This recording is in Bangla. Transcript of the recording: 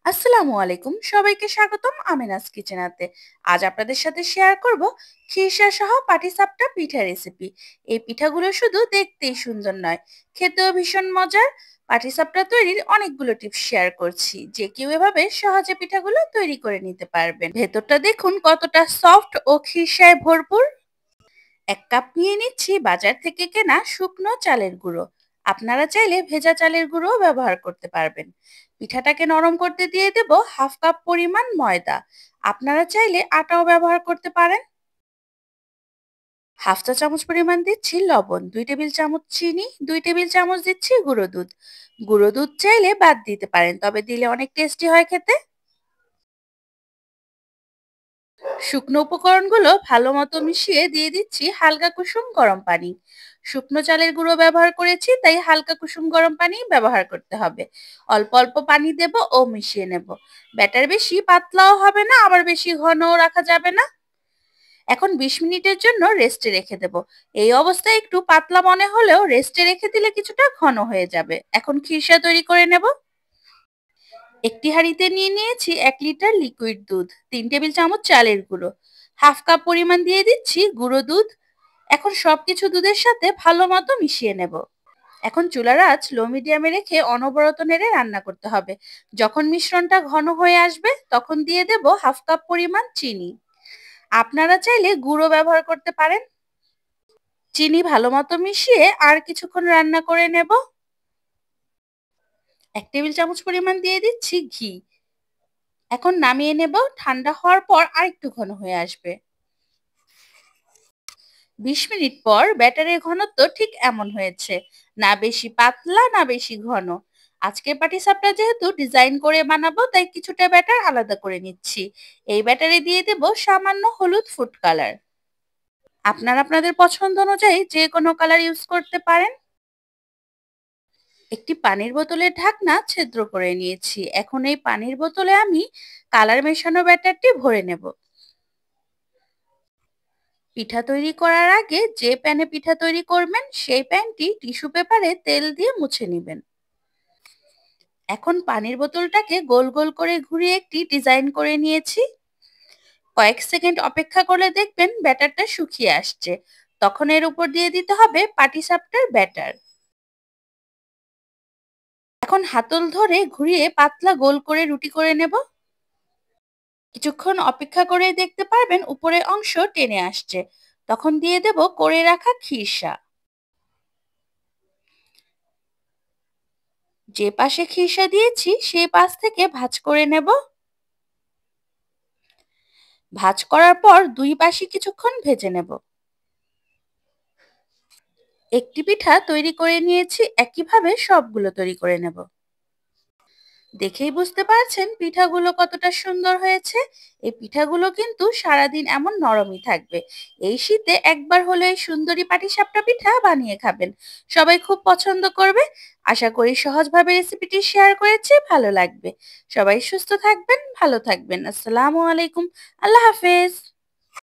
আসসালামু আলাইকুম, সবাইকে স্বাগতম আমিনাস কিচেনাতে। আজ আপনাদের সাথে শেয়ার করব খিরসা সহ পাটিসাপটা পিঠা রেসিপি। এই পিঠাগুলো শুধু দেখতেই সুন্দর নয়, খেতেও ভীষণ মজার। পাটিসাপটা তৈরির অনেকগুলো টিপস শেয়ার করছি, যে কেউ এভাবে সহজে পিঠাগুলো তৈরি করে নিতে পারবেন। ভেতরটা দেখুন কতটা সফট ও খিরসায় ভরপুর। ১ কাপ নিয়ে নিচ্ছি বাজার থেকে কেনা শুকনো চালের গুঁড়ো। আপনারা চাইলে ভেজা চালের গুঁড়োও ব্যবহার করতে পারবেন। পিঠাটাকে নরম করতে দিয়ে দেব হাফ কাপ পরিমাণ ময়দা। আপনারা চাইলে আটাও ব্যবহার করতে পারেন। হাফ চা চামচ পরিমাণ দিচ্ছি লবণ, ২ টেবিল চামচ চিনি, ২ টেবিল চামচ দিচ্ছি গুঁড়ো দুধ। গুঁড়ো দুধ চাইলে বাদ দিতে পারেন, তবে দিলে অনেক টেস্টি হয় খেতে। শুকনো উপকরণগুলো ভালো মতো মিশিয়ে দিয়ে দিচ্ছি হালকা কুসুম গরম পানি। শুকনো চালের গুঁড়ো ব্যবহার করেছি, তাই হালকা কুসুম গরম পানি ব্যবহার করতে হবে। অল্প অল্প পানি দেব ও মিশিয়ে নেব। ব্যাটার বেশি পাতলাও হবে না, আবার বেশি ঘনও রাখা যাবে না। এখন ২০ মিনিটের জন্য রেস্টে রেখে দেব। এই অবস্থায় একটু পাতলা মনে হলেও রেস্টে রেখে দিলে কিছুটা ঘন হয়ে যাবে। এখন খিরসা তৈরি করে নেব। একটি হাঁড়িতে নিয়ে নিয়েছি ১ লিটার লিকুইড দুধ, ৩ টেবিল চামচ চালের গুঁড়ো, হাফ কাপ পরিমাণ দিয়ে দিচ্ছি গুঁড়ো দুধ। এখন সবকিছু দুধের সাথে ভালো মতো মিশিয়ে নেব। এখন চুলার আঁচ লো মিডিয়ামে রেখে অনবরত নেড়ে রান্না করতে হবে। যখন মিশ্রণটা ঘন হয়ে আসবে, তখন দিয়ে দেব হাফ কাপ পরিমাণ চিনি। আপনারা চাইলে গুঁড়ো ব্যবহার করতে পারেন। চিনি ভালো মতো মিশিয়ে আর কিছুক্ষণ রান্না করে নেব। ১ টেবিল চামচ পরিমাণ দিয়ে দিচ্ছি ঘি। এখন নামিয়ে নেব। ঠান্ডা হওয়ার পর আরেকটু ঘন হয়ে আসবে। ২০ মিনিট পর ব্যাটারের ঘনত্ব ঠিক এমন হয়েছে, না বেশি পাতলা না বেশি ঘন। আজকের পাটিসাপটা যেহেতু ডিজাইন করে বানাবো, তাই কিছুটা ব্যাটার আলাদা করে নিচ্ছি। এই ব্যাটারে দিয়ে দেব সামান্য হলুদ ফুড কালার। আপনারা আপনাদের পছন্দ অনুযায়ী যে কোনো কালার ইউজ করতে পারেন। একটি পানির বোতলের ঢাকনা ছিদ্র করে নিয়েছি। এখন এই পানির বোতলে আমি কালার মেশানো ব্যাটারটি ভরে নেব। পিঠা তৈরি করার আগে যে প্যানে পিঠা তৈরি করবেন, সেই প্যানটি টিস্যু পেপারে তেল দিয়ে মুছে নেবেন। এখন পানির বোতলটাকে গোল গোল করে ঘুরিয়ে একটি ডিজাইন করে নিয়েছি। কয়েক সেকেন্ড অপেক্ষা করলে দেখবেন ব্যাটারটা শুকিয়ে আসছে। তখন এর উপর দিয়ে দিতে হবে পাটিসাপটার ব্যাটার। এখন হাতল ধরে ঘুরিয়ে পাতলা গোল করে রুটি করে নেব। কিছুক্ষণ অপেক্ষা করে দেখতে পারবেন উপরের অংশ টেনে আসছে। তখন দিয়ে দেব করে রাখা খিরসা। যে পাশে খিরসা দিয়েছি সেই পাশ থেকে ভাঁজ করে নেব। ভাঁজ করার পর দুই পাশে কিছুক্ষণ ভেজে নেব। একটি পিঠা তৈরি করে নিয়েছি, একইভাবে সবগুলো তৈরি করে নেব। দেখেই বুঝতে পারছেন পিঠাগুলো কতটা সুন্দর হয়েছে। এই পিঠাগুলো কিন্তু সারাদিন এমন নরমই থাকবে। এই শীতে একবার হলে এই সুন্দরী পাটিসাপটা পিঠা বানিয়ে খাবেন। সবাই খুব পছন্দ করবে। আশা করি সহজভাবে রেসিপিটি শেয়ার করেছি, ভালো লাগবে। সবাই সুস্থ থাকবেন, ভালো থাকবেন। আসসালামু আলাইকুম। আল্লাহ হাফেজ।